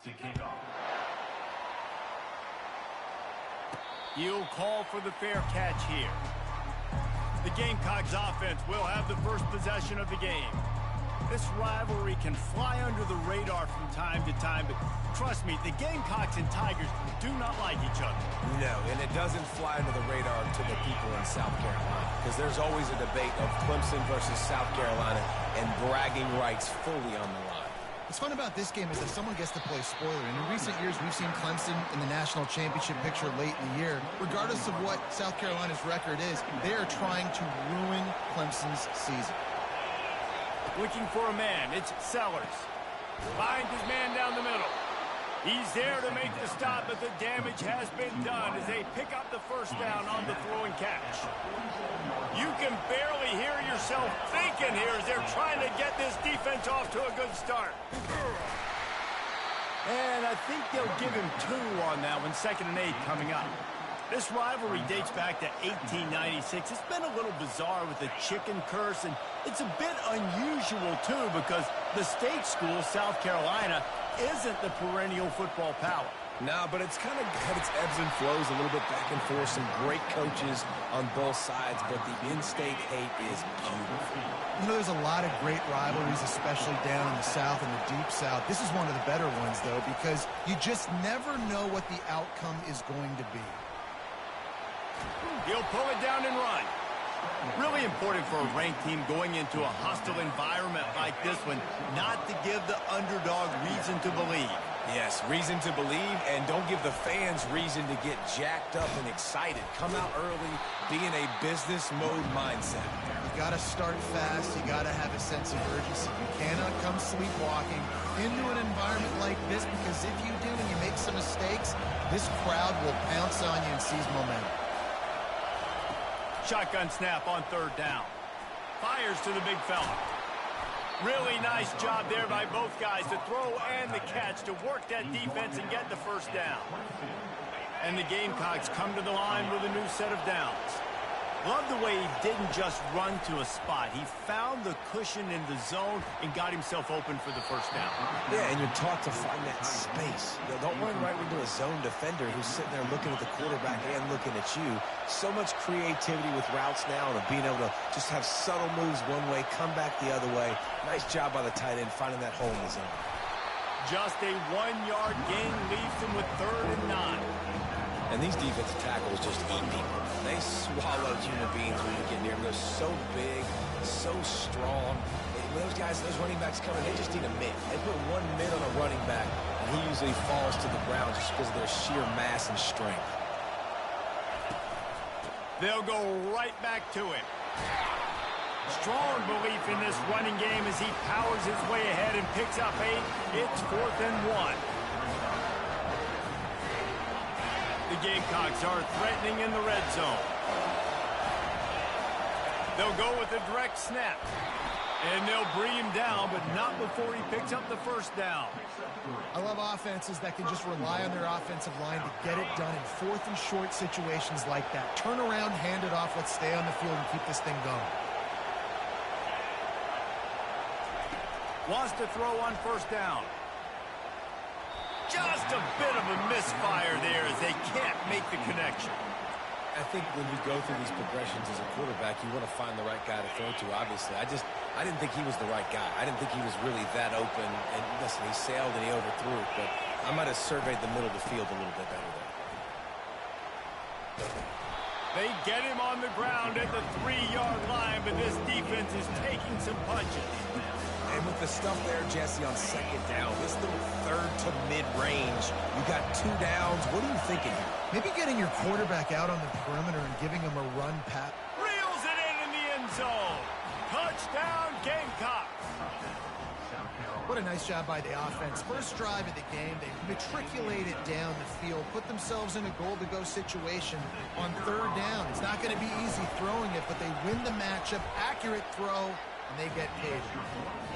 to kick off. He'll call for the fair catch here. The Gamecocks offense will have the first possession of the game. This rivalry can fly under the radar from time to time, but trust me, the Gamecocks and Tigers do not like each other. No, and it doesn't fly under the radar to the people in South Carolina, because there's always a debate of Clemson versus South Carolina and bragging rights fully on the line. What's fun about this game is that someone gets to play spoiler. And in recent years, we've seen Clemson in the national championship picture late in the year. Regardless of what South Carolina's record is, they are trying to ruin Clemson's season. Looking for a man, it's Sellers. Finds his man down the middle. He's there to make the stop, but the damage has been done as they pick up the first down on the throw and catch. You can barely hear yourself thinking here as they're trying to get this defense off to a good start. And I think they'll give him 2 on that one, 2nd and 8 coming up. This rivalry dates back to 1896. It's been a little bizarre with the chicken curse, and it's a bit unusual, too, because the state school, South Carolina, isn't the perennial football power. No, but it's kind of got its ebbs and flows, a little bit back and forth, some great coaches on both sides, but the in-state hate is beautiful. You know, there's a lot of great rivalries, especially down in the South and the Deep South. This is one of the better ones, though, because you just never know what the outcome is going to be. He'll pull it down and run. Really important for a ranked team going into a hostile environment like this one, not to give the underdog reason to believe. Yes, reason to believe, and don't give the fans reason to get jacked up and excited. Come out early, be in a business mode mindset. You got to start fast. You got to have a sense of urgency. You cannot come sleepwalking into an environment like this, because if you do and you make some mistakes, this crowd will pounce on you and seize momentum. Shotgun snap on 3rd down. Fires to the big fella. Really nice job there by both guys, the throw and the catch, to work that defense and get the first down. And the Gamecocks come to the line with a new set of downs. Love the way he didn't just run to a spot. He found the cushion in the zone and got himself open for the first down. Yeah, and you're taught to find that space. You know, don't run right into a zone defender who's sitting there looking at the quarterback and looking at you. So much creativity with routes now, and being able to just have subtle moves one way, come back the other way. Nice job by the tight end finding that hole in the zone. Just a 1-yard gain leaves him with 3rd and 9. And these defensive tackles just eat people. They swallow human beings when you get near them. They're so big, so strong. When those guys, those running backs come in, they just need a mid. They put 1 mid on a running back, and he usually falls to the ground just because of their sheer mass and strength. They'll go right back to him. Strong belief in this running game as he powers his way ahead and picks up 8. It's 4th and 1. The Gamecocks are threatening in the red zone. They'll go with a direct snap. And they'll bring him down, but not before he picks up the first down. I love offenses that can just rely on their offensive line to get it done in 4th and short situations like that. Turn around, hand it off, let's stay on the field and keep this thing going. Wants to throw on 1st down. Just a bit of a misfire there as they can't make the connection. I think when you go through these progressions as a quarterback, you want to find the right guy to throw to, obviously. I didn't think he was the right guy. I didn't think he was really that open. And listen, he sailed and he overthrew it, but I might have surveyed the middle of the field a little bit better there. They get him on the ground at the 3-yard line, but this defense is taking some punches. And with the stuff there, Jesse, on 2nd down, this little 3rd to mid-range, you got 2 downs. What are you thinking here? Maybe getting your quarterback out on the perimeter and giving him a run pat. Reels it in the end zone. Touchdown, Gamecocks. What a nice job by the offense. First drive of the game, they matriculated down the field, put themselves in a goal-to-go situation on 3rd down. It's not going to be easy throwing it, but they win the matchup, accurate throw, and they get paid.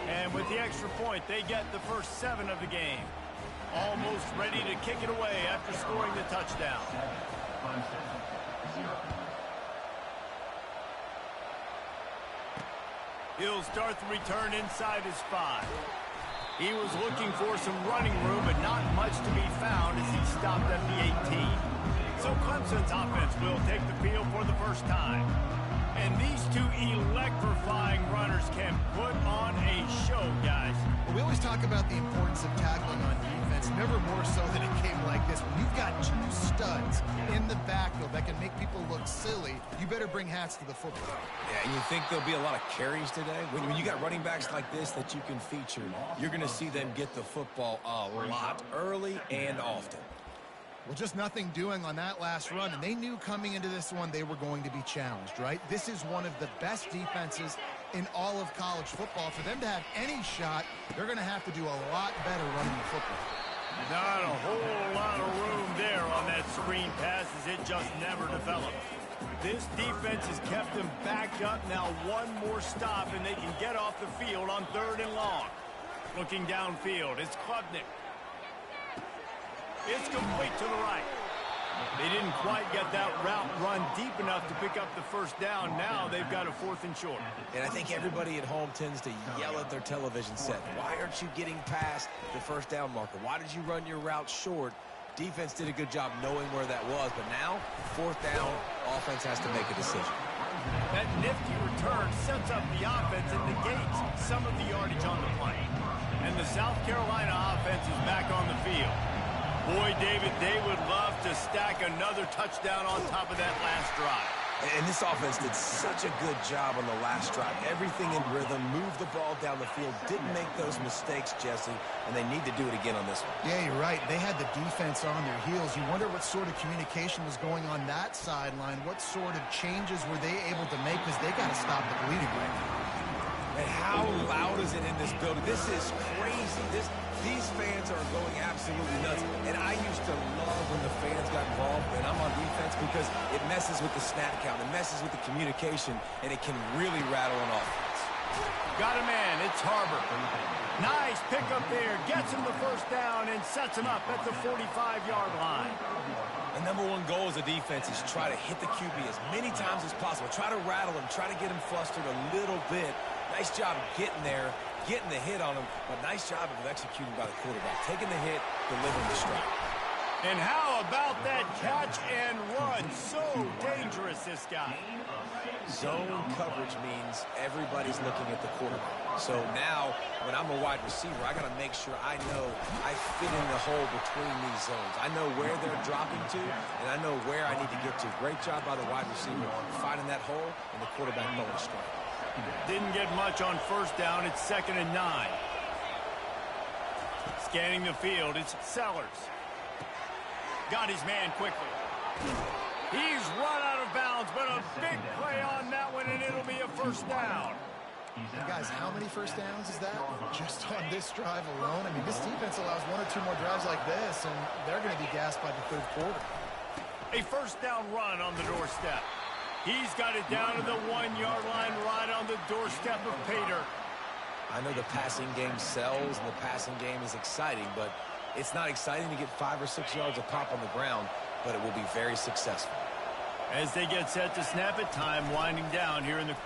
And with the extra point, they get the first 7 of the game. Almost ready to kick it away after scoring the touchdown. He'll start the return inside his 5. He was looking for some running room, but not much to be found as he stopped at the 18. So Clemson's offense will take the field for the first time. And these two electrifying runners can put on a show, guys. Well, we always talk about the importance of tackling on defense, never more so than a game like this. When you've got two studs in the backfield that can make people look silly, you better bring hats to the football. Yeah, and you think there'll be a lot of carries today? When you got running backs like this that you can feature, you're going to see them get the football a lot early and often. Well, just nothing doing on that last run, and they knew coming into this one they were going to be challenged, right? This is one of the best defenses in all of college football. For them to have any shot, they're going to have to do a lot better running the football. Not a whole lot of room there on that screen pass as it just never developed. This defense has kept them backed up. Now one more stop, and they can get off the field on 3rd and long. Looking downfield, it's Klubnik. It's complete to the right. They didn't quite get that route run deep enough to pick up the first down. Now they've got a 4th and short. And I think everybody at home tends to yell at their television set. Why aren't you getting past the first down marker? Why did you run your route short? Defense did a good job knowing where that was. But now, 4th down, offense has to make a decision. That nifty return sets up the offense and negates some of the yardage on the play. And the South Carolina offense is back on the field. Boy, David, they would love to stack another touchdown on top of that last drive. And this offense did such a good job on the last drive. Everything in rhythm, moved the ball down the field, didn't make those mistakes, Jesse, and they need to do it again on this one. Yeah, you're right. They had the defense on their heels. You wonder what sort of communication was going on that sideline. What sort of changes were they able to make, because they got to stop the bleeding right now. And how loud is it in this building? This is crazy. These fans are going absolutely nuts. And I used to love when the fans got involved, and I'm on defense, because it messes with the snap count. It messes with the communication, and it can really rattle an offense. Got a man. It's Harbor. Nice pickup there. Gets him the first down and sets him up at the 45-yard line. The number one goal as a defense is try to hit the QB as many times as possible. Try to rattle him. Try to get him flustered a little bit. Nice job getting there, getting the hit on him, but nice job of executing by the quarterback. Taking the hit, delivering the strike. And how about that catch and run? So dangerous, this guy. Zone coverage means everybody's looking at the quarterback. So now, when I'm a wide receiver, I got to make sure I know I fit in the hole between these zones. I know where they're dropping to, and I know where I need to get to. Great job by the wide receiver finding that hole, and the quarterback throwing a strike. Didn't get much on first down. It's 2nd and 9. Scanning the field, it's Sellers. Got his man quickly. He's run out of bounds, but a big play on that one, and it'll be a first down. Guys, how many first downs is that? Just on this drive alone? I mean, this defense allows 1 or 2 more drives like this, and they're going to be gassed by the 3rd quarter. A first down run on the doorstep. He's got it down to the 1-yard line, right on the doorstep of Pater. I know the passing game sells and the passing game is exciting, but it's not exciting to get 5 or 6 yards of pop on the ground, but it will be very successful. As they get set to snap it, time winding down here in the...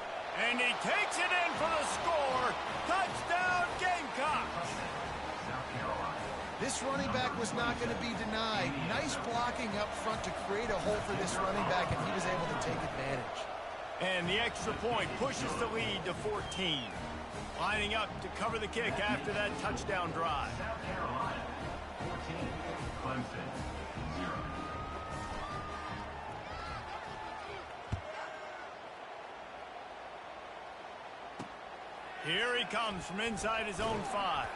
And he takes it in for the score. Touchdown, Gamecocks. This running back was not going to be denied. Nice blocking up front to create a hole for this running back, and he was able to take advantage. And the extra point pushes the lead to 14. Lining up to cover the kick after that touchdown drive. South Carolina, 14, Clemson, 0. Here he comes from inside his own 5.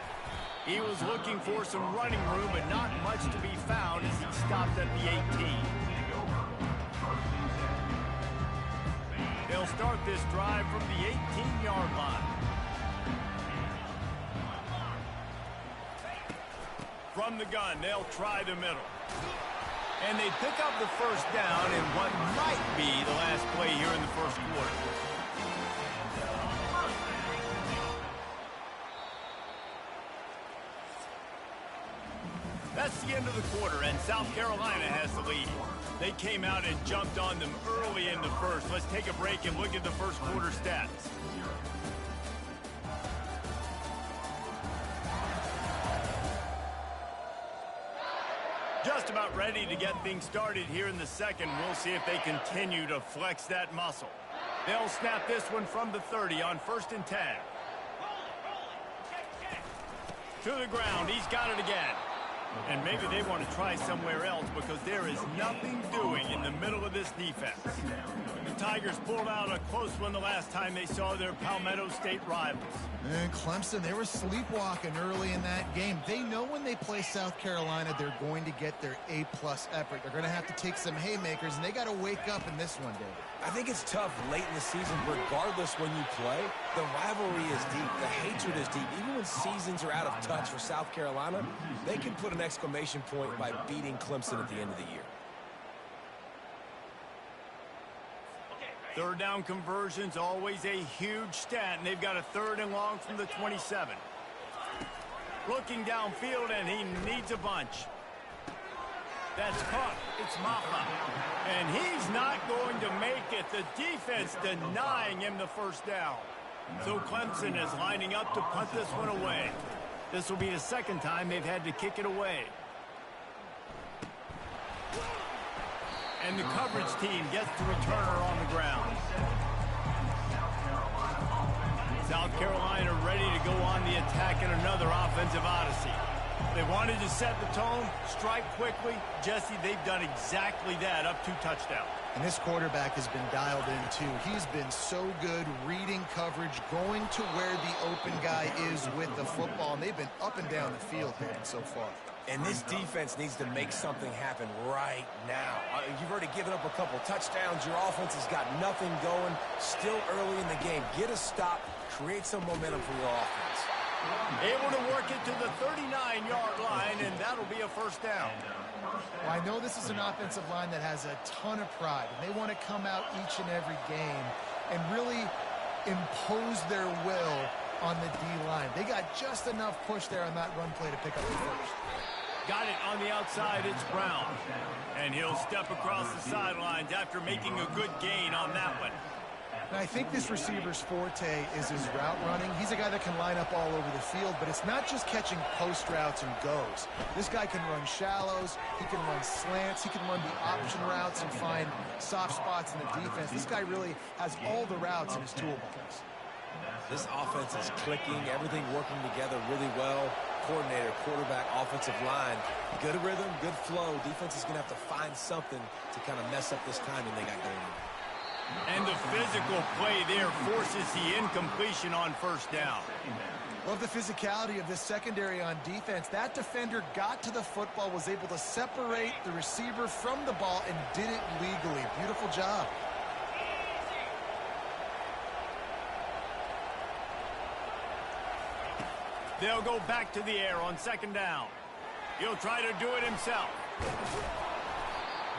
He was looking for some running room, but not much to be found as he stopped at the 18. They'll start this drive from the 18-yard line. From the gun, they'll try the middle. And they pick up the first down in what might be the last play here in the first quarter. That's the end of the quarter, and South Carolina has the lead. They came out and jumped on them early in the first. Let's take a break and look at the first quarter stats. Just about ready to get things started here in the second. We'll see if they continue to flex that muscle. They'll snap this one from the 30 on 1st and 10. To the ground. He's got it again. And maybe they want to try somewhere else because there is nothing doing in the middle of this defense. The Tigers pulled out a close one the last time they saw their Palmetto State rivals. And Clemson, they were sleepwalking early in that game. They know when they play South Carolina, they're going to get their A-plus effort. They're going to have to take some haymakers, and they got to wake up in this one, Dave. I think it's tough late in the season, regardless when you play. The rivalry is deep. The hatred is deep. Even when seasons are out of touch for South Carolina, they can put an exclamation point by beating Clemson at the end of the year. Third down conversions, always a huge stat, and they've got a 3rd and long from the 27. Looking downfield, and he needs a bunch. That's caught. It's Maha. And he's not going to make it. The defense denying him the 1st down. So Clemson is lining up to punt this one away. This will be the 2nd time they've had to kick it away. And the coverage team gets the returner on the ground. South Carolina ready to go on the attack in another offensive odyssey. They wanted to set the tone, strike quickly. Jesse, they've done exactly that, up 2 touchdowns. And this quarterback has been dialed in, too. He's been so good reading coverage, going to where the open guy is with the football, and they've been up and down the field, David, so far. And this defense needs to make something happen right now. You've already given up a couple touchdowns. Your offense has got nothing going. Still early in the game. Get a stop. Create some momentum for your offense. Able to work it to the 39-yard line, and that'll be a 1st down. Well, I know this is an offensive line that has a ton of pride, and they want to come out each and every game and really impose their will on the D-line. They got just enough push there on that run play to pick up the 1st. Got it on the outside. It's Brown. And he'll step across the sidelines after making a good gain on that one. And I think this receiver's forte is his route running. He's a guy that can line up all over the field, but it's not just catching post routes and goes. This guy can run shallows, he can run slants, he can run the option routes and find soft spots in the defense. This guy really has all the routes in his toolbox. This offense is clicking, everything working together really well. Coordinator, quarterback, offensive line. Good rhythm, good flow. Defense is going to have to find something to kind of mess up this timing they got going on. And the physical play there forces the incompletion on 1st down. Love the physicality of this secondary on defense. That defender got to the football, was able to separate the receiver from the ball, and did it legally. Beautiful job. They'll go back to the air on 2nd down. He'll try to do it himself.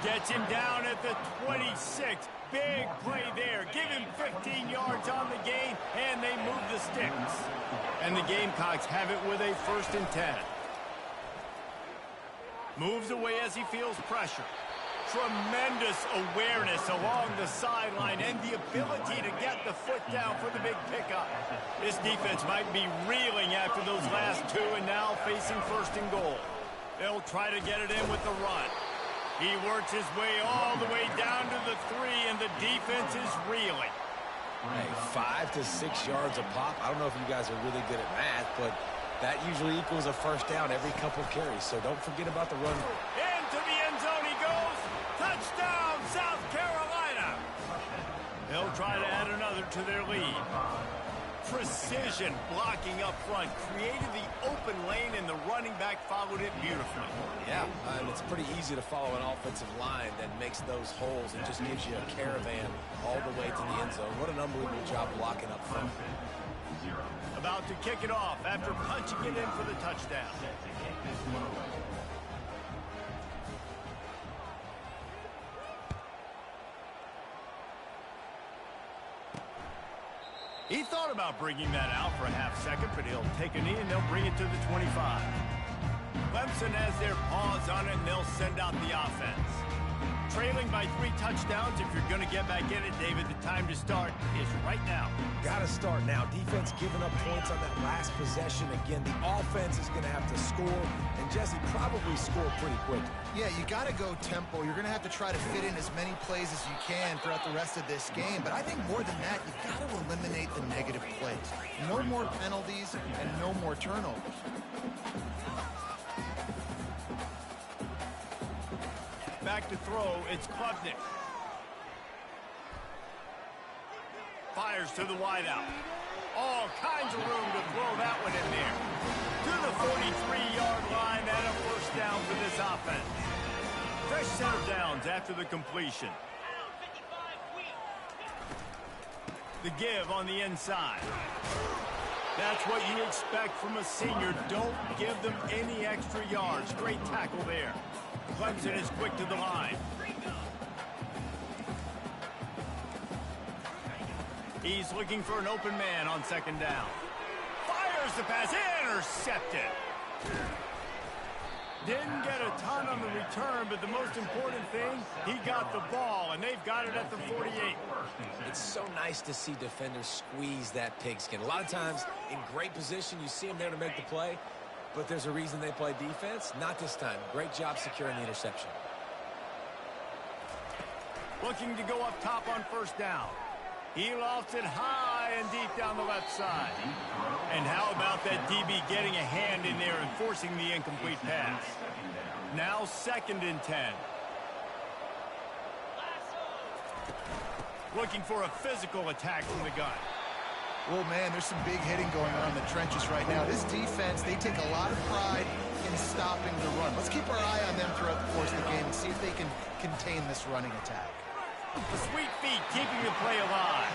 Gets him down at the 26. Big play there. Give him 15 yards on the game, and they move the sticks. And the Gamecocks have it with a 1st and 10. Moves away as he feels pressure. Tremendous awareness along the sideline and the ability to get the foot down for the big pickup. This defense might be reeling after those last 2 and now facing 1st and goal. They'll try to get it in with the run. He works his way all the way down to the 3, and the defense is reeling. Hey, 5 to 6 yards a pop. I don't know if you guys are really good at math, but that usually equals a 1st down every couple carries, so don't forget about the run. Into the end zone he goes. Touchdown, South Carolina. They'll try to add another to their lead. Precision blocking up front created the open lane, and the running back followed it beautifully. Yeah, and it's pretty easy to follow an offensive line that makes those holes and just gives you a caravan all the way to the end zone. What an unbelievable job blocking up front. About to kick it off after punching it in for the touchdown. He thought about bringing that out for a half-second, but he'll take a knee and they'll bring it to the 25. Clemson has their paws on it, and they'll send out the offense. Trailing by 3 touchdowns. If you're going to get back in it, David, the time to start is right now. Got to start now. Defense giving up points on that last possession. Again, the offense is going to have to score, and Jesse probably score pretty quickly. Yeah, you got to go tempo. You're going to have to try to fit in as many plays as you can throughout the rest of this game. But I think more than that, you've got to eliminate the negative plays. No more penalties and no more turnovers. Back to throw, it's Clemson. Fires to the wideout. All kinds of room to throw that one in there. To the 43-yard line and a first down for this offense. Fresh set of downs after the completion. The give on the inside. That's what you expect from a senior. Don't give them any extra yards. Great tackle there. Clemson is quick to the line. He's looking for an open man on second down. Fires the pass, intercepted. Didn't get a ton on the return, but the most important thing, he got the ball, and they've got it at the 48. It's so nice to see defenders squeeze that pigskin. A lot of times, in great position, you see them there to make the play, but there's a reason they play defense. Not this time. Great job securing the interception. Looking to go up top on first down. He lofts it high and deep down the left side. And how about that DB getting a hand in there and forcing the incomplete pass? Now 2nd and 10. Looking for a physical attack from the gun. Well, man, there's some big hitting going on in the trenches right now. This defense, they take a lot of pride in stopping the run. Let's keep our eye on them throughout the course of the game and see if they can contain this running attack. The sweet feet keeping the play alive.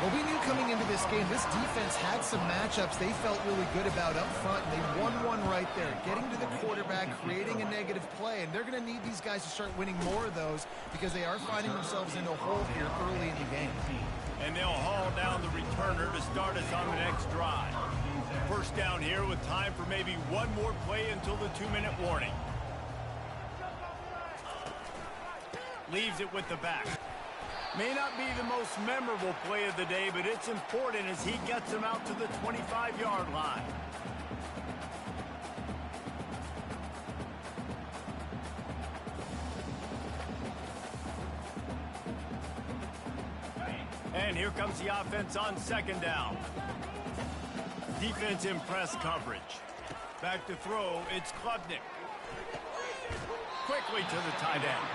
Well, we knew coming into this game, this defense had some matchups they felt really good about up front, and they won one right there, getting to the quarterback, creating a negative play, and they're going to need these guys to start winning more of those because they are finding themselves in a hole here early in the game. And they'll haul down the returner to start us on the next drive. First down here with time for maybe one more play until the 2-minute warning. Leaves it with the back. May not be the most memorable play of the day, but it's important as he gets him out to the 25-yard line. And here comes the offense on second down. Defense in press coverage. Back to throw, it's Klubnik. Quickly to the tight end.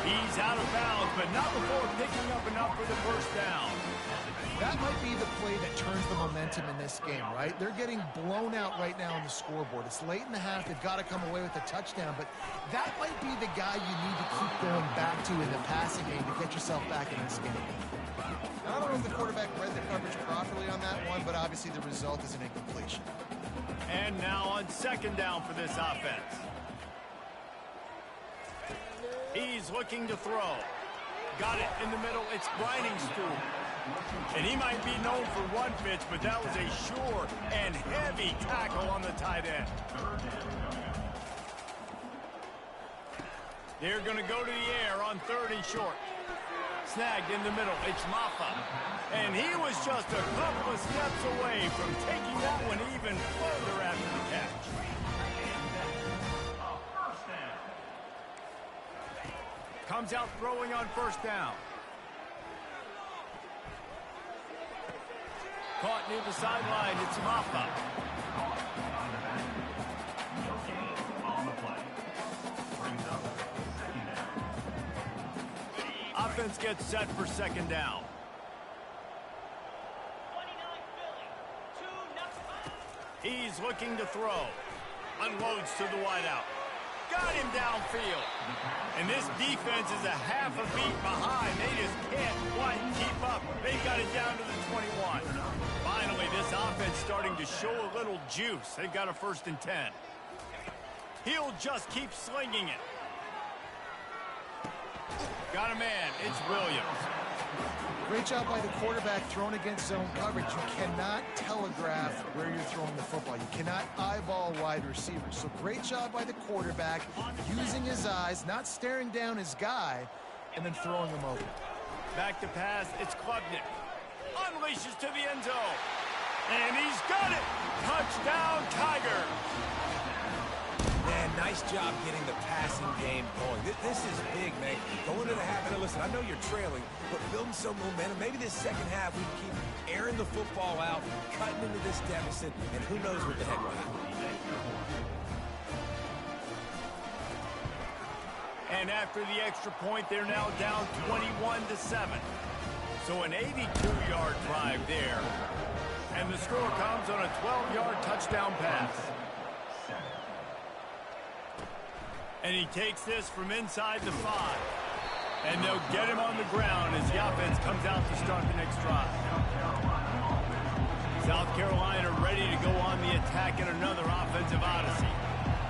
He's out of bounds, but not before picking up enough for the first down. That might be the play that turns the momentum in this game, right? They're getting blown out right now on the scoreboard. It's late in the half. They've got to come away with a touchdown, but that might be the guy you need to keep going back to in the passing game to get yourself back in this game. Now, I don't know if the quarterback read the coverage properly on that one, but obviously the result is an incompletion. And now on second down for this offense. He's looking to throw. Got it in the middle. It's grinding stool. And he might be known for one pitch, but that was a sure and heavy tackle on the tight end. They're going to go to the air on 3rd and short. Snagged in the middle. It's Maffa. And he was just a couple of steps away from taking that one even further after the catch. Comes out throwing on first down. Caught near the sideline. It's Maffa. Offense gets set for second down. He's looking to throw. Unloads to the wideout. Got him downfield. And this defense is a half a beat behind. They just can't quite keep up. They got it down to the 21. Finally, this offense starting to show a little juice. They've got a 1st and 10. He'll just keep slinging it. Got a man. It's Williams. Great job by the quarterback throwing against zone coverage. You cannot telegraph where you're throwing the football. You cannot eyeball wide receivers. So great job by the quarterback using his eyes, not staring down his guy, and then throwing him open. Back to pass, it's Klubnik. Unleashes to the end zone. And he's got it! Touchdown, Tigers! Man, nice job getting the passing game going. This is big, man. Going into the half, and listen, I know you're trailing, but building some momentum. Maybe this second half we can keep airing the football out, cutting into this deficit, and who knows what the heck will happen. And after the extra point, they're now down 21-7. So an 82-yard drive there. And the score comes on a 12-yard touchdown pass. And he takes this from inside the 5. And they'll get him on the ground as the offense comes out to start the next drive. South Carolina ready to go on the attack in another offensive odyssey.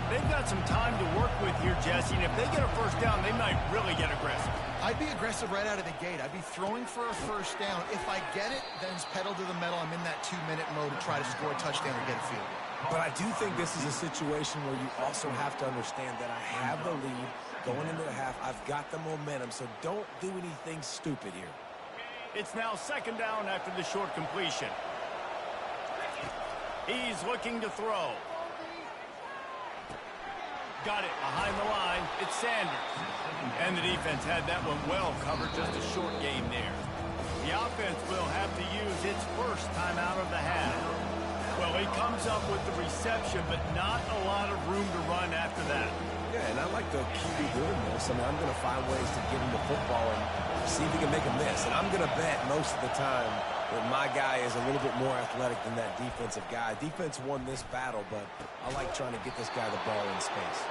They've got some time to work with here, Jesse, and if they get a first down, they might really get aggressive. I'd be aggressive right out of the gate. I'd be throwing for a first down. If I get it, then it's pedal to the metal. I'm in that 2-minute mode to try to score a touchdown or get a field goal. But I do think this is a situation where you also have to understand that I have the lead going into the half. I've got the momentum, so don't do anything stupid here. It's now second down after the short completion. He's looking to throw. Got it behind the line. It's Sanders. And the defense had that one well covered. Just a short game there. The offense will have to use its first timeout of the half. Well, he comes up with the reception, but not a lot of room to run after that. Yeah, and I like the QB doing this. I mean, I'm going to find ways to get him the football and see if he can make a miss. And I'm going to bet most of the time that my guy is a little bit more athletic than that defensive guy. Defense won this battle, but I like trying to get this guy the ball in space.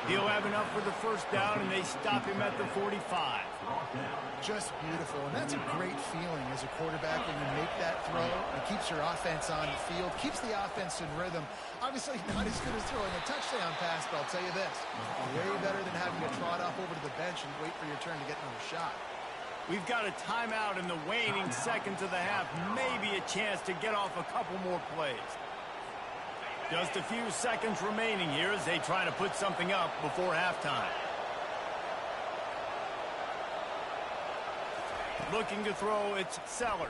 He'll have enough for the first down, and they stop him at the 45. Just beautiful, and that's a great feeling as a quarterback when you make that throw. It keeps your offense on the field, keeps the offense in rhythm. Obviously not as good as throwing a touchdown pass, but I'll tell you this, way better than having to trot off over to the bench and wait for your turn to get another shot. We've got a timeout in the waning seconds of the half, maybe a chance to get off a couple more plays. Just a few seconds remaining here as they try to put something up before halftime. Looking to throw, it's Sellers.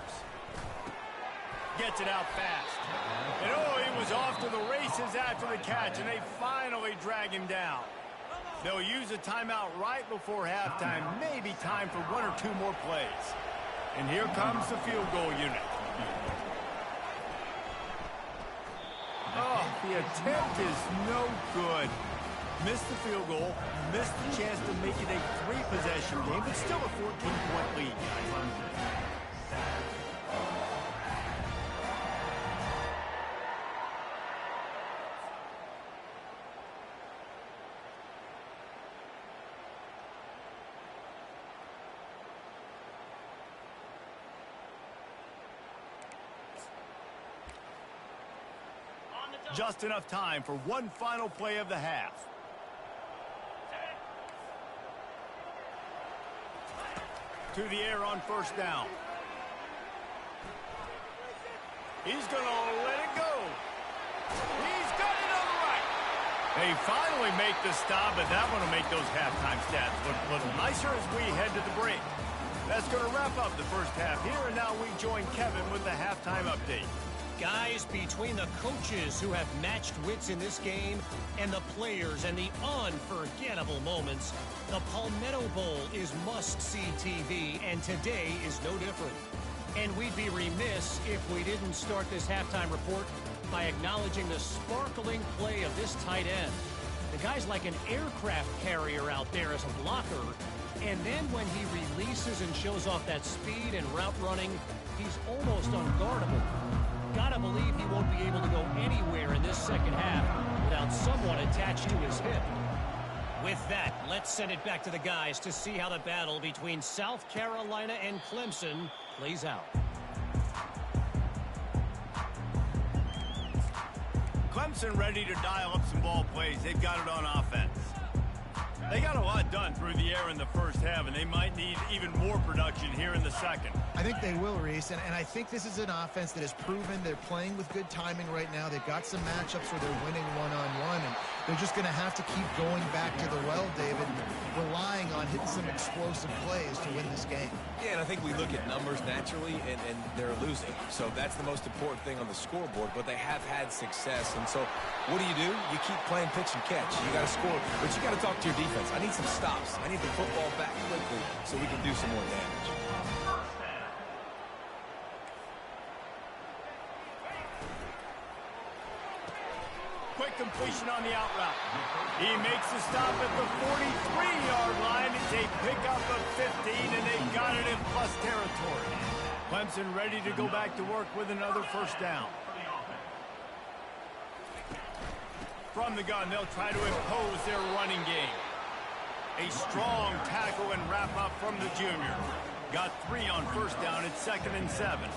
Gets it out fast. And oh, he was off to the races after the catch, and they finally drag him down. They'll use a timeout right before halftime, maybe time for one or two more plays. And here comes the field goal unit. Oh, the attempt is no good. Missed the field goal, missed the chance to make it a 3-possession game, but still a 14-point lead. Just enough time for one final play of the half. To the air on first down. He's going to let it go. He's got it on the right. They finally make the stop, but that one will make those halftime stats look a little nicer as we head to the break. That's going to wrap up the first half here, and now we join Kevin with the halftime update. Guys, between the coaches who have matched wits in this game and the players and the unforgettable moments, the Palmetto Bowl is must-see TV, and today is no different. And we'd be remiss if we didn't start this halftime report by acknowledging the sparkling play of this tight end. The guy's like an aircraft carrier out there as a blocker, and then when he releases and shows off that speed and route running, he's almost unguardable. Gotta believe he won't be able to go anywhere in this second half without someone attached to his hip. With that, let's send it back to the guys to see how the battle between South Carolina and Clemson plays out. Clemson ready to dial up some ball plays. They've got it on offense. They got a lot done through the air in the first half, and they might need even more production here in the second. I think they will, Reese, and I think this is an offense that has proven they're playing with good timing right now. They've got some matchups where they're winning one-on-one, and they're just going to have to keep going back to the well, David, relying on hitting some explosive plays to win this game. Yeah, and I think we look at numbers naturally, and they're losing. So that's the most important thing on the scoreboard, but they have had success. And so what do? You keep playing pitch and catch. You got to score, but you got to talk to your defense. I need some stops. I need the football back quickly so we can do some more damage. Quick completion on the out route. He makes the stop at the 43-yard line. It's a pickup of 15, and they got it in plus territory. Clemson ready to go back to work with another first down. From the gun, they'll try to impose their running game. A strong tackle and wrap up from the junior. Got 3 on first down. It's 2nd and 7.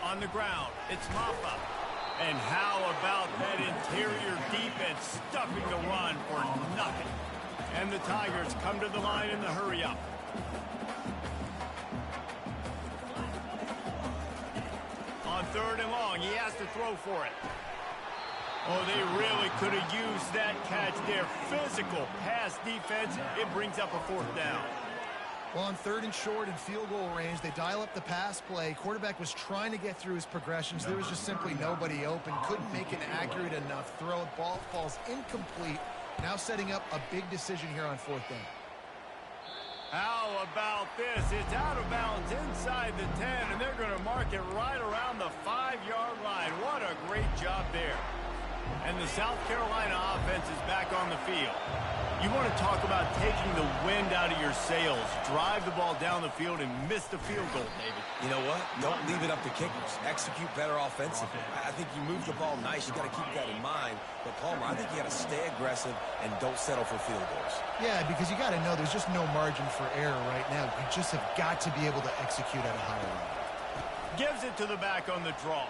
On the ground, it's Maffa. And how about that interior defense stuffing the run for nothing? And the Tigers come to the line in the hurry up. On 3rd and long, he has to throw for it. Oh, they really could have used that catch there. Physical pass defense. It brings up a 4th down. Well, on 3rd and short and field goal range, they dial up the pass play. Quarterback was trying to get through his progressions. There was just simply nobody open. Couldn't make an accurate enough throw. The ball falls incomplete. Now setting up a big decision here on 4th down. How about this? It's out of bounds inside the 10, and they're going to mark it right around the 5-yard line. What a great job there. And the South Carolina offense is back on the field. You want to talk about taking the wind out of your sails. Drive the ball down the field and miss the field goal, David. You know what? Don't leave it up to kickers. Execute better offensively. I think you move the ball nice. You got to keep that in mind. But, Palmer, I think you got to stay aggressive and don't settle for field goals. Yeah, because you got to know there's just no margin for error right now. You just have got to be able to execute at a higher level. Gives it to the back on the draw.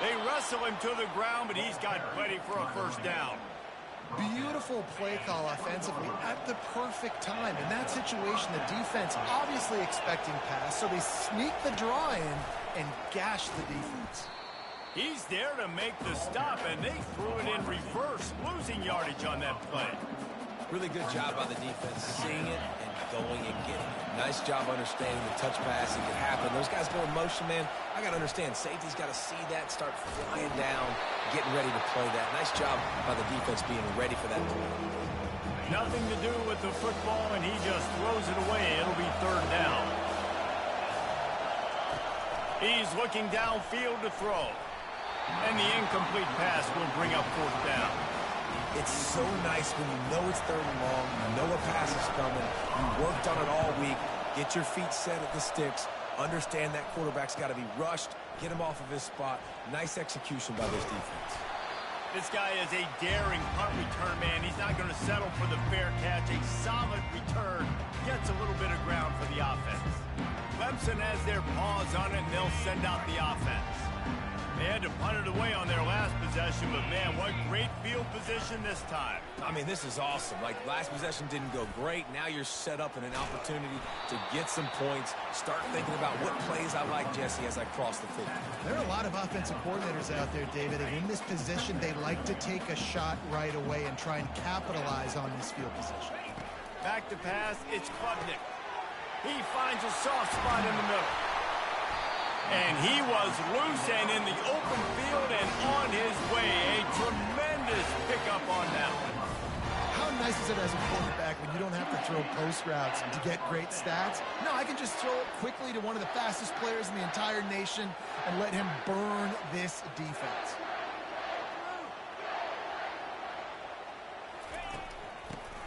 They wrestle him to the ground, but he's got plenty for a first down. Beautiful play call offensively at the perfect time. In that situation, the defense obviously expecting pass, so they sneak the draw in and gash the defense. He's there to make the stop, and they threw it in reverse, losing yardage on that play. Really good job by the defense, seeing it and going and getting it. Nice job understanding the touch pass. It could happen. Those guys go in motion, man. I got to understand, safety's got to see that, start flying down, getting ready to play that. Nice job by the defense being ready for that play. Nothing to do with the football, and he just throws it away. It'll be 3rd down. He's looking downfield to throw. And the incomplete pass will bring up 4th down. It's so nice when you know it's 3rd and long, you know a pass is coming, you worked on it all week, get your feet set at the sticks, understand that quarterback's got to be rushed, get him off of his spot. Nice execution by this defense. This guy is a daring punt return man. He's not going to settle for the fair catch. A solid return. Gets a little bit of ground for the offense. Clemson has their paws on it, and they'll send out the offense. They had to punt it away on their last possession, but, man, what great field position this time. I mean, this is awesome. Like, last possession didn't go great. Now you're set up in an opportunity to get some points. Start thinking about what plays I like, Jesse, as I cross the field. There are a lot of offensive coordinators out there, David, and in this position, they like to take a shot right away and try and capitalize on this field position. Back to pass, it's Klubnik. He finds a soft spot in the middle. And he was loose and in the open field and on his way. A tremendous pickup on that one. How nice is it as a quarterback when you don't have to throw post routes to get great stats? No, I can just throw it quickly to one of the fastest players in the entire nation and let him burn this defense.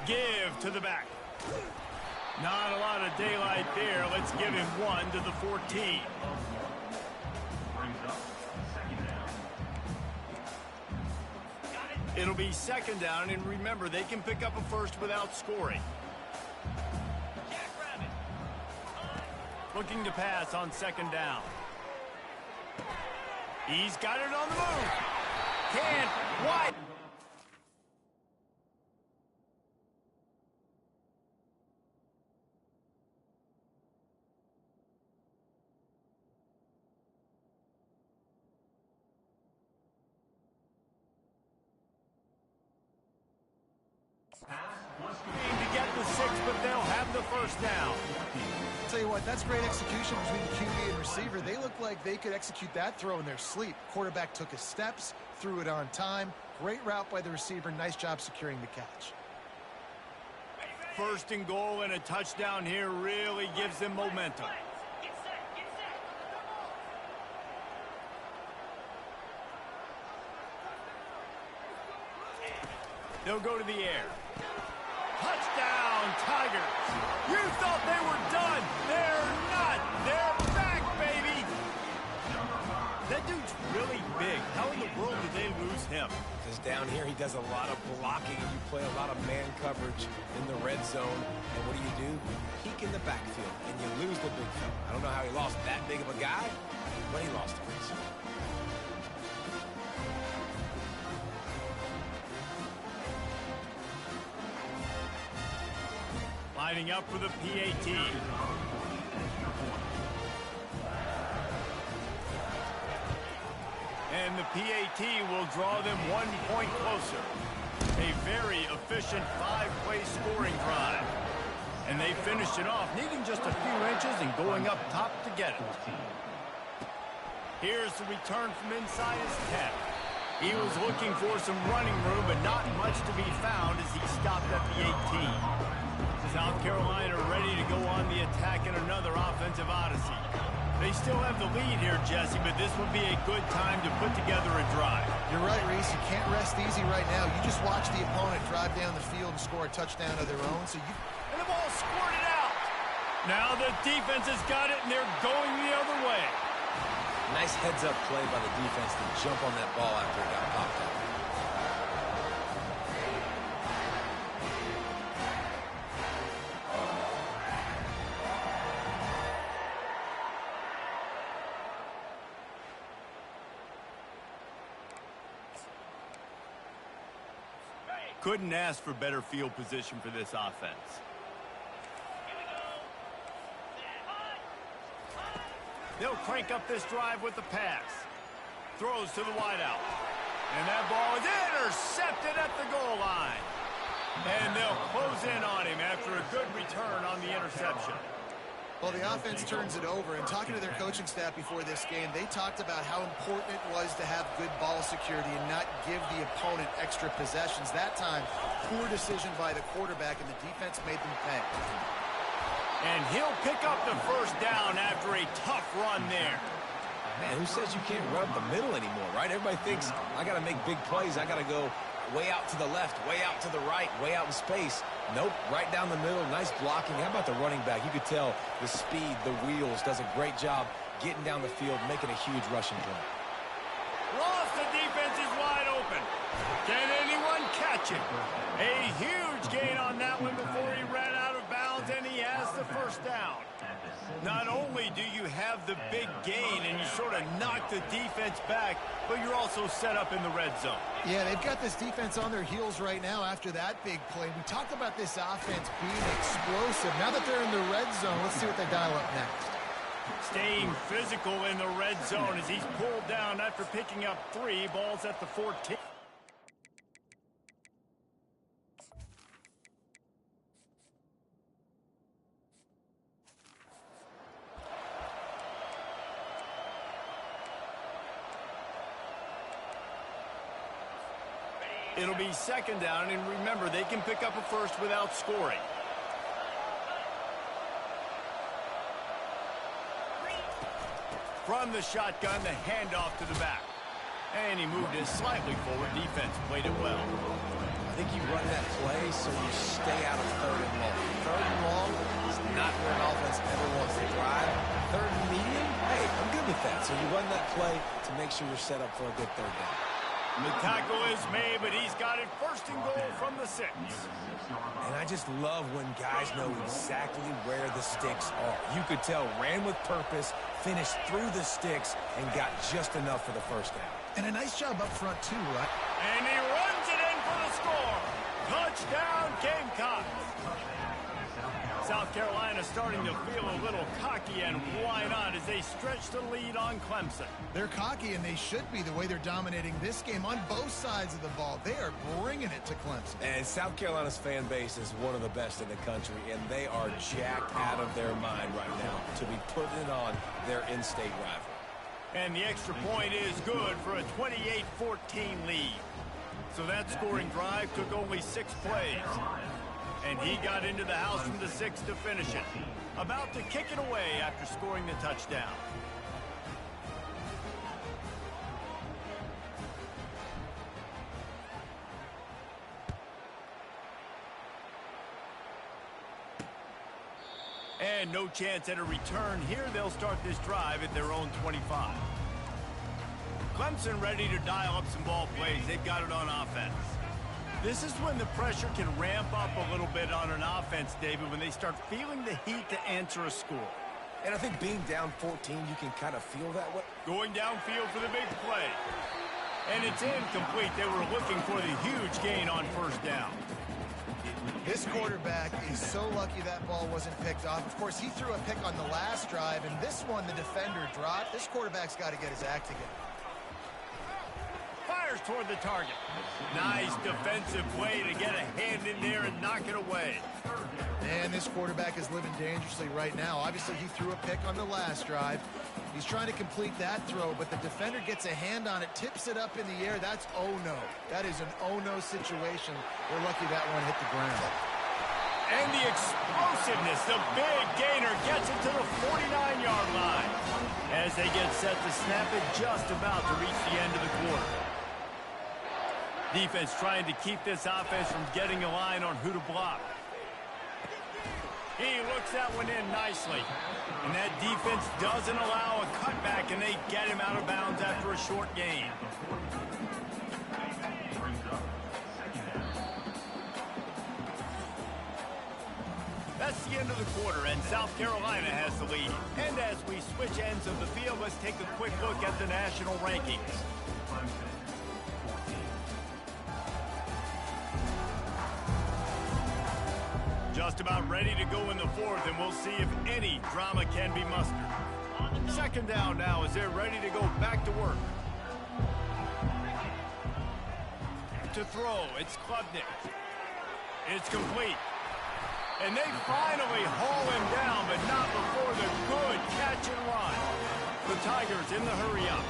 Give to the back. Not a lot of daylight there. Let's give him 1 to the 14. It'll be 2nd down, and remember, they can pick up a first without scoring. Looking to pass on 2nd down. He's got it on the move. Can't. What? To get the 6, but they'll have the first down. Tell you what, that's great execution between the QB and receiver. They look like they could execute that throw in their sleep. Quarterback took his steps, threw it on time. Great route by the receiver. Nice job securing the catch. First and goal and a touchdown here really gives them momentum. They'll go to the air. Touchdown, Tigers. You thought they were done. They're not. They're back, baby. That dude's really big. How in the world did they lose him? Because down here he does a lot of blocking and you play a lot of man coverage in the red zone. And what do? You peek in the backfield and you lose the big fella. I don't know how he lost that big of a guy, but he lost him. Lining up for the PAT. And the PAT will draw them 1 point closer. A very efficient 5-play scoring drive. And they finished it off, needing just a few inches and going up top to get it. Here's the return from inside his 10. He was looking for some running room, but not much to be found as he stopped at the 18. South Carolina ready to go on the attack in another offensive odyssey. They still have the lead here, Jesse, but this would be a good time to put together a drive. You're right, Reese. You can't rest easy right now. You just watch the opponent drive down the field and score a touchdown of their own. And the ball squirted out. Now the defense has got it, and they're going the other way. Nice heads-up play by the defense to jump on that ball after it got popped up. Couldn't ask for better field position for this offense. They'll crank up this drive with the pass. Throws to the wideout. And that ball is intercepted at the goal line. And they'll close in on him after a good return on the interception. Well, the offense turns it over, and talking to their coaching staff before this game, they talked about how important it was to have good ball security and not give the opponent extra possessions. That time, poor decision by the quarterback, and the defense made them pay. And he'll pick up the first down after a tough run there. Man, who says you can't run up the middle anymore, right? Everybody thinks, I got to make big plays. I got to go way out to the left, way out to the right, way out in space. Nope, right down the middle, nice blocking. How about the running back? You could tell the speed, the wheels, does a great job getting down the field, making a huge rushing play. Lost, the defense is wide open. Can anyone catch him? A huge gain on that one before he ran out of bounds, and he has the first down. Not only do you have the big gain and you sort of knock the defense back, but you're also set up in the red zone. Yeah, they've got this defense on their heels right now after that big play. We talked about this offense being explosive. Now that they're in the red zone, let's see what they dial up next. Staying physical in the red zone as he's pulled down after picking up 3 balls at the 14. It'll be second down, and remember, they can pick up a first without scoring. From the shotgun, the handoff to the back. And he moved it slightly forward. Defense played it well. I think you run that play so you stay out of third and long. Third and long is not where an offense ever wants to drive. Third and medium, hey, I'm good with that. So you run that play to make sure you're set up for a good third down. The tackle is made, but he's got it first and goal from the 6. And I just love when guys know exactly where the sticks are. You could tell, ran with purpose, finished through the sticks, and got just enough for the first down. And a nice job up front, too, right? And he runs it in for the score. Touchdown, Gamecocks. South Carolina starting to feel a little cocky, and why not, as they stretch the lead on Clemson. They're cocky, and they should be the way they're dominating this game on both sides of the ball. They are bringing it to Clemson. And South Carolina's fan base is one of the best in the country, and they are jacked out of their mind right now to be putting it on their in-state rival. And the extra point is good for a 28-14 lead. So that scoring drive took only 6 plays. And he got into the house from the 6 to finish it. About to kick it away after scoring the touchdown. And no chance at a return here. They'll start this drive at their own 25. Clemson ready to dial up some ball plays. They've got it on offense. This is when the pressure can ramp up a little bit on an offense, David, when they start feeling the heat to answer a score. And I think being down 14, you can kind of feel that way. Going downfield for the big play. And it's incomplete. They were looking for the huge gain on first down. This quarterback is so lucky that ball wasn't picked off. Of course, he threw a pick on the last drive, and this one the defender dropped. This quarterback's got to get his act together. Fires toward the target. Nice defensive play to get a hand in there and knock it away. And this quarterback is living dangerously right now. Obviously, he threw a pick on the last drive. He's trying to complete that throw, but the defender gets a hand on it, tips it up in the air. That's oh-no. That is an oh-no situation. We're lucky that one hit the ground. And the explosiveness, the big gainer gets it to the 49-yard line as they get set to snap it just about to reach the end of the quarter. Defense trying to keep this offense from getting a line on who to block. He looks that one in nicely. And that defense doesn't allow a cutback, and they get him out of bounds after a short gain. That's the end of the quarter, and South Carolina has the lead. And as we switch ends of the field, let's take a quick look at the national rankings. Just about ready to go in the fourth, and we'll see if any drama can be mustered. Second down now as they're ready to go back to work. To throw, it's Klubnik. It's complete. And they finally haul him down, but not before the good catch and run. The Tigers in the hurry-up.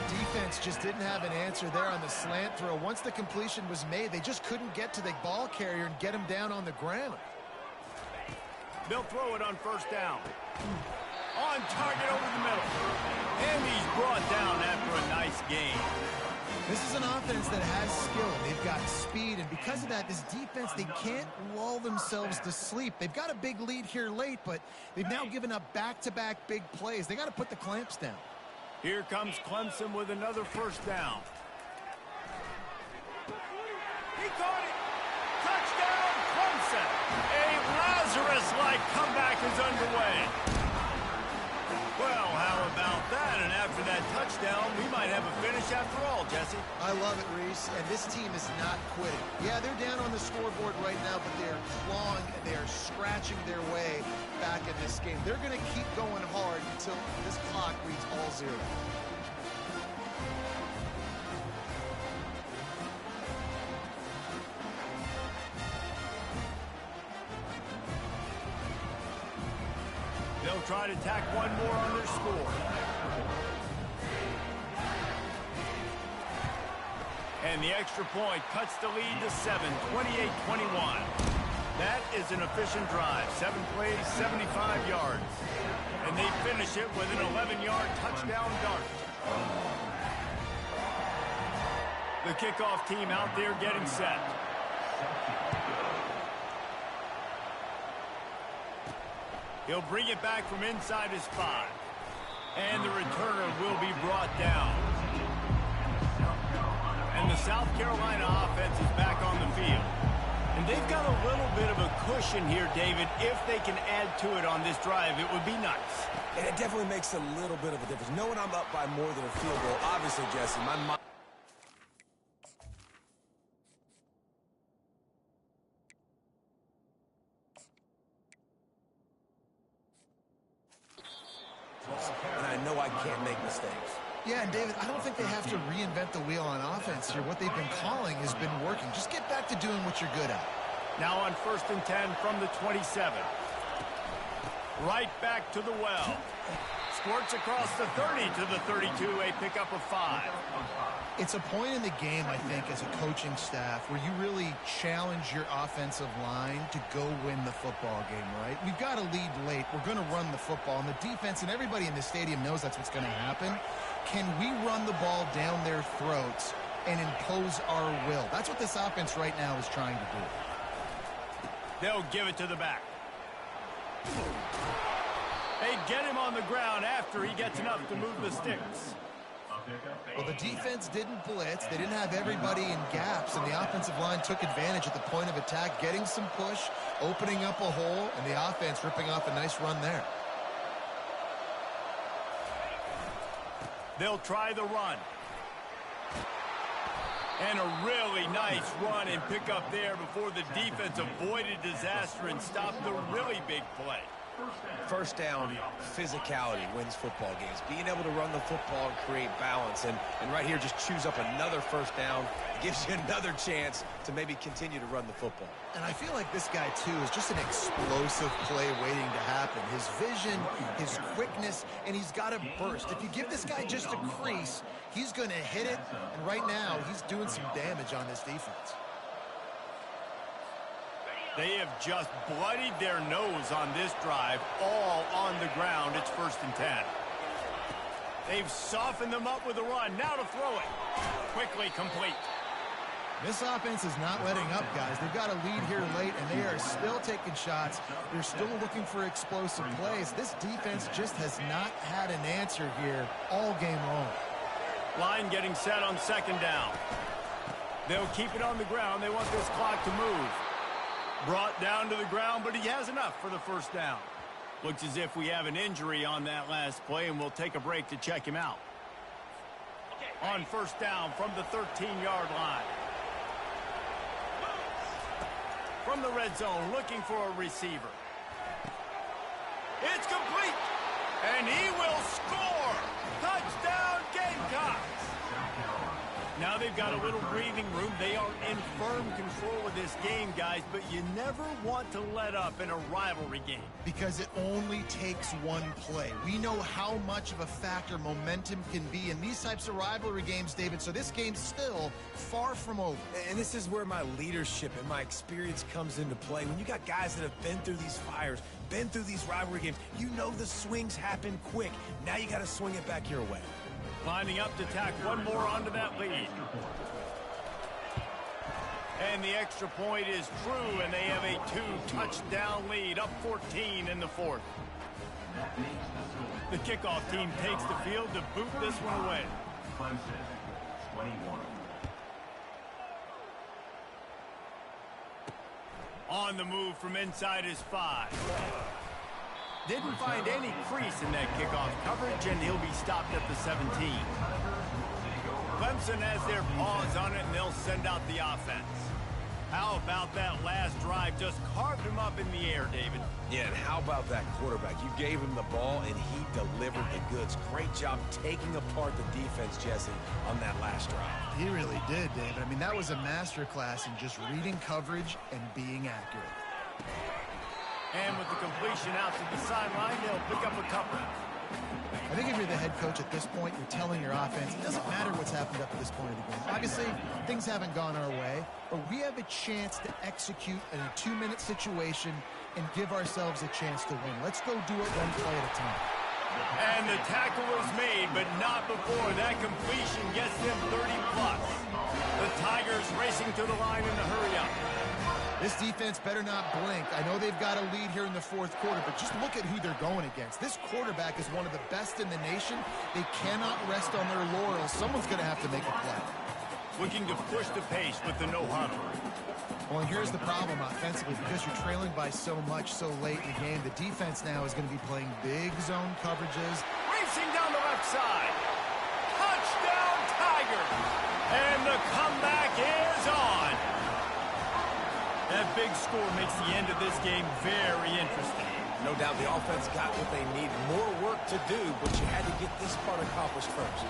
Defense just didn't have an answer there on the slant throw. Once the completion was made, they just couldn't get to the ball carrier and get him down on the ground. They'll throw it on first down. On target over the middle. And he's brought down after a nice gain. This is an offense that has skill. They've got speed, and because of that, this defense, they can't lull themselves to sleep. They've got a big lead here late, but they've now given up back-to-back big plays. They got to put the clamps down. Here comes Clemson with another first down. He caught it. Touchdown, Clemson. A Lazarus-like comeback is underway. Well, how about that? And after that touchdown, we might have a finish after all, Jesse. I love it, Reese, and this team is not quitting. Yeah, they're down on the scoreboard right now, but they're clawing and they are scratching their way back in this game. They're going to keep going hard until this clock reads all zero. They'll try to tack one more on their score. And the extra point cuts the lead to 7, 28-21. That is an efficient drive. 7 plays, 75 yards. And they finish it with an 11-yard touchdown dart. The kickoff team out there getting set. He'll bring it back from inside his 5. And the returner will be brought down. And the South Carolina offense is back on the field. And they've got a little bit of a cushion here, David. If they can add to it on this drive, it would be nice. And it definitely makes a little bit of a difference. Knowing I'm up by more than a field goal, obviously, Jesse, my mind... Yeah, and David, I don't think they have to reinvent the wheel on offense here. What they've been calling has been working. Just get back to doing what you're good at. Now on 1st and 10 from the 27. Right back to the well. Squirts across the 30 to the 32, a pickup of 5. It's a point in the game, I think, as a coaching staff where you really challenge your offensive line to go win the football game, right? We've got to lead late. We're going to run the football. And the defense and everybody in the stadium knows that's what's going to happen. Can we run the ball down their throats and impose our will? That's what this offense right now is trying to do. They'll give it to the back. They get him on the ground after he gets enough to move the sticks. Well, the defense didn't blitz. They didn't have everybody in gaps, and the offensive line took advantage at the point of attack, getting some push, opening up a hole, and the offense ripping off a nice run there. They'll try the run. And a really nice run and pick up there before the defense avoided disaster and stopped the really big play. First down, physicality wins football games. Being able to run the football and create balance. And right here, just choose up another first down. Gives you another chance to maybe continue to run the football. And I feel like this guy, too, is just an explosive play waiting to happen. His vision, his quickness, and he's got a burst. If you give this guy just a crease, he's going to hit it. And right now, he's doing some damage on this defense. They have just bloodied their nose on this drive, all on the ground. It's 1st and 10. They've softened them up with a run. Now to throw it. Quickly complete. This offense is not letting up, guys. They've got a lead here late, and they are still taking shots. They're still looking for explosive plays. This defense just has not had an answer here all game long. Line getting set on 2nd down. They'll keep it on the ground. They want this clock to move. Brought down to the ground, but he has enough for the 1st down. Looks as if we have an injury on that last play, and we'll take a break to check him out. On 1st down from the 13-yard line. From the red zone, looking for a receiver. It's complete, and he will score. Touchdown, Gamecocks. Now they've got a little breathing room. They are in firm control of this game, guys, but you never want to let up in a rivalry game. Because it only takes one play. We know how much of a factor momentum can be in these types of rivalry games, David, so this game's still far from over. And this is where my leadership and my experience comes into play. When you got guys that have been through these fires, been through these rivalry games, you know the swings happen quick. Now you got to swing it back your way. Lining up to tack one more onto that lead. And the extra point is true, and they have a 2-touchdown lead, up 14 in the 4th. The kickoff team takes the field to boot this one away. Clemson, 21. On the move from inside his 5. Didn't find any crease in that kickoff coverage, and he'll be stopped at the 17. Clemson has their paws on it, and they'll send out the offense. How about that last drive? Just carved him up in the air, David. Yeah, and how about that quarterback? You gave him the ball, and he delivered the goods. Great job taking apart the defense, Jesse, on that last drive. He really did, David. I mean, that was a masterclass in just reading coverage and being accurate. And with the completion out to the sideline, they'll pick up a couple. I think if you're the head coach at this point, you're telling your offense, it doesn't matter what's happened up to this point of the game. Obviously, things haven't gone our way, but we have a chance to execute in a 2-minute situation and give ourselves a chance to win. Let's go do it one play at a time. And the tackle is made, but not before that completion gets them 30-plus. The Tigers racing to the line in the hurry-up. This defense better not blink. I know they've got a lead here in the 4th quarter, but just look at who they're going against. This quarterback is one of the best in the nation. They cannot rest on their laurels. Someone's going to have to make a play. Looking to push the pace with the no-huddle. Well, and here's the problem offensively. Because you're trailing by so much so late in the game, the defense now is going to be playing big zone coverages. Racing down the left side. Touchdown, Tigers. And the comeback is on. That big score makes the end of this game very interesting. No doubt the offense got what they need. More work to do, but you had to get this part accomplished first.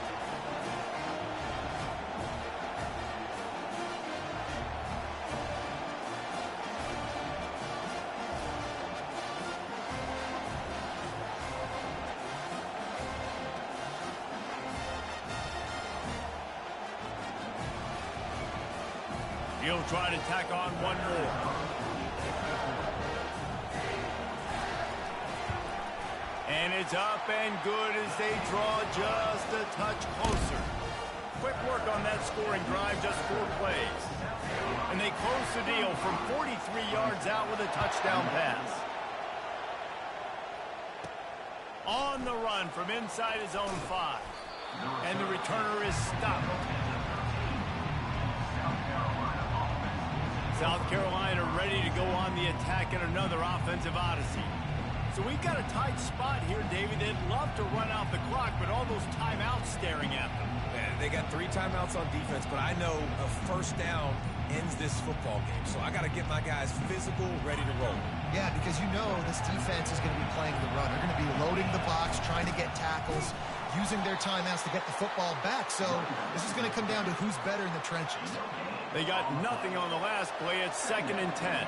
He'll try to tack on one more. And it's up and good as they draw just a touch closer. Quick work on that scoring drive, just 4 plays. And they close the deal from 43 yards out with a touchdown pass. On the run from inside his own 5. And the returner is stopped. South Carolina ready to go on the attack in another offensive odyssey. So we've got a tight spot here, David. They'd love to run out the clock, but all those timeouts staring at them. They got 3 timeouts on defense, but I know a first down ends this football game. So I got to get my guys physical, ready to roll. Yeah, because you know this defense is going to be playing the run. They're going to be loading the box, trying to get tackles, using their timeouts to get the football back. So this is going to come down to who's better in the trenches. They got nothing on the last play. It's 2nd and 10.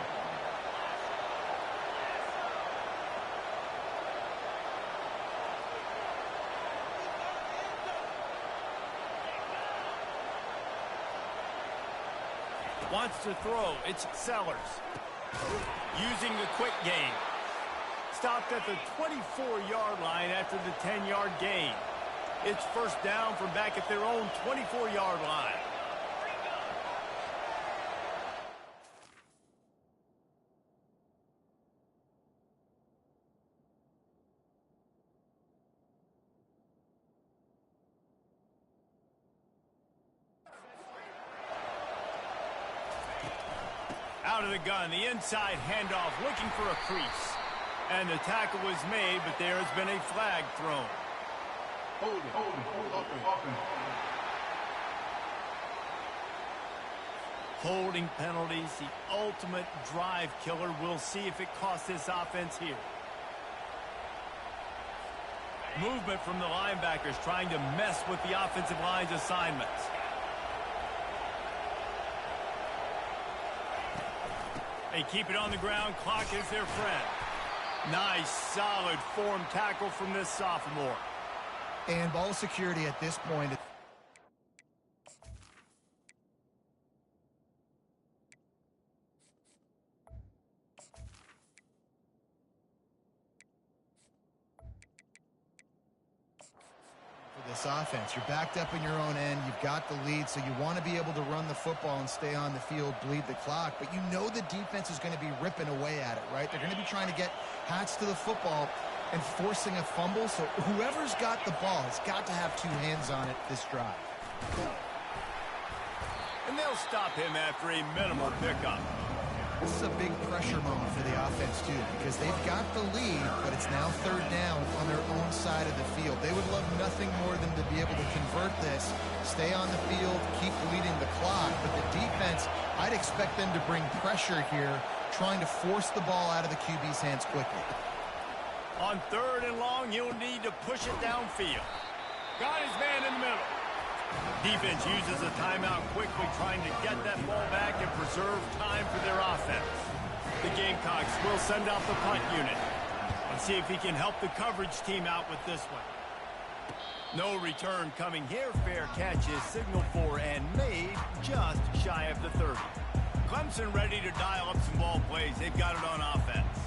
Wants to throw. It's Sellers. Using the quick game. Stopped at the 24-yard line after the 10-yard gain. It's first down from back at their own 24-yard line. Out of the gun, the inside handoff, looking for a crease. And the tackle was made, but there has been a flag thrown. Holding penalties, the ultimate drive killer. We'll see if it costs this offense here. Movement from the linebackers trying to mess with the offensive line's assignments. They keep it on the ground. Clock is their friend. Nice, solid form tackle from this sophomore. And ball security at this point. This offense, you're backed up in your own end, you've got the lead, so you want to be able to run the football and stay on the field, bleed the clock, but you know the defense is going to be ripping away at it, right? They're going to be trying to get hats to the football and forcing a fumble, so whoever's got the ball has got to have 2 hands on it this drive. And they'll stop him after a minimal pickup. This is a big pressure moment for the offense, too, because they've got the lead, but it's now 3rd down on their own side of the field. They would love nothing more than to be able to convert this, stay on the field, keep bleeding the clock. But the defense, I'd expect them to bring pressure here, trying to force the ball out of the QB's hands quickly. On 3rd and long, you'll need to push it downfield. Got his man in the middle. Defense uses a timeout quickly, trying to get that ball back and preserve time for their offense. The Gamecocks will send out the punt unit. Let's see if he can help the coverage team out with this one. No return coming here. Fair catch is signaled for and made just shy of the 30. Clemson ready to dial up some ball plays. They've got it on offense.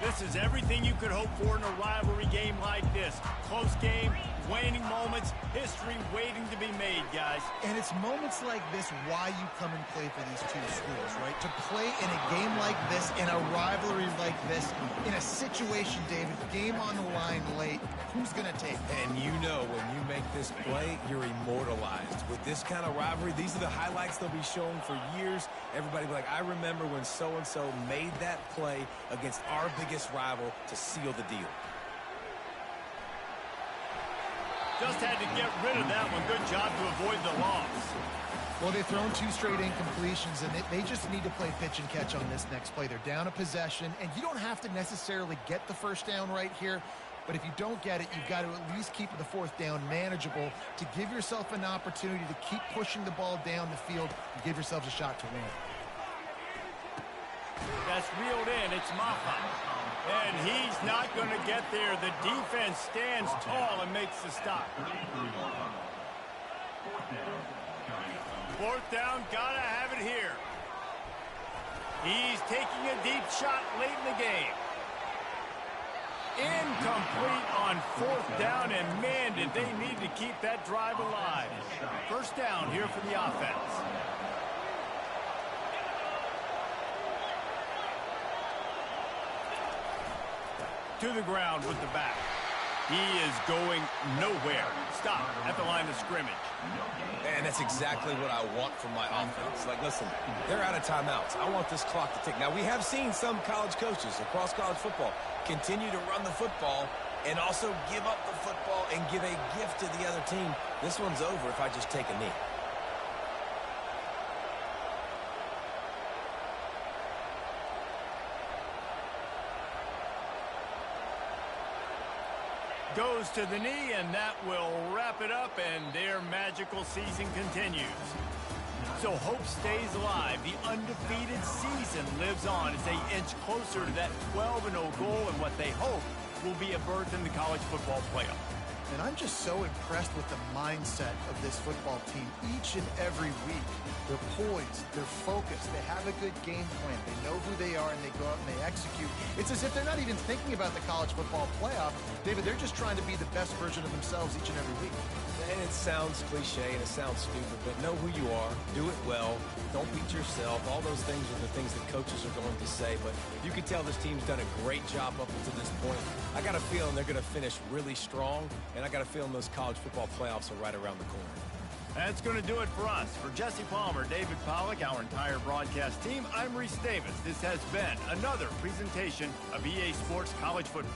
This is everything you could hope for in a rivalry game like this. Close game, waning moments, history waiting to be made, guys. And it's moments like this why you come and play for these 2 schools, right? To play in a game like this, in a rivalry like this, in a situation, David, game on the line late, who's going to take it? And you know when you make this play, you're immortalized. With this kind of rivalry, these are the highlights they'll be shown for years. Everybody will be like, I remember when so-and-so made that play against our biggest rival to seal the deal. Just had to get rid of that one. Good job to avoid the loss. Well, they've thrown 2 straight incompletions, and they just need to play pitch and catch on this next play. They're down a possession, and you don't have to necessarily get the first down right here, but if you don't get it, you've got to at least keep the 4th down manageable to give yourself an opportunity to keep pushing the ball down the field and give yourselves a shot to win. That's reeled in. It's Maffa. And he's not going to get there. The defense stands tall and makes the stop. 4th down, gotta have it here. He's taking a deep shot late in the game. Incomplete on 4th down, and man, did they need to keep that drive alive. First down here for the offense. To the ground with the back. He is going nowhere. Stop at the line of scrimmage. And that's exactly what I want from my offense. Like, listen, they're out of timeouts. I want this clock to tick. Now, we have seen some college coaches across college football continue to run the football and also give up the football and give a gift to the other team. This one's over if I just take a knee. Goes to the knee, and that will wrap it up, and their magical season continues. So hope stays alive. The undefeated season lives on as they inch closer to that 12-0 goal and what they hope will be a berth in the college football playoff. And I'm just so impressed with the mindset of this football team each and every week. They're poised, they're focused, they have a good game plan, they know who they are, and they go out and they execute. It's as if they're not even thinking about the college football playoff. David, they're just trying to be the best version of themselves each and every week. And it sounds cliche and it sounds stupid, but know who you are, do it well, don't beat yourself. All those things are the things that coaches are going to say, but you can tell this team's done a great job up until this point. I got a feeling they're going to finish really strong, and I got a feeling those college football playoffs are right around the corner. That's going to do it for us. For Jesse Palmer, David Pollack, our entire broadcast team, I'm Reese Davis. This has been another presentation of EA Sports College Football.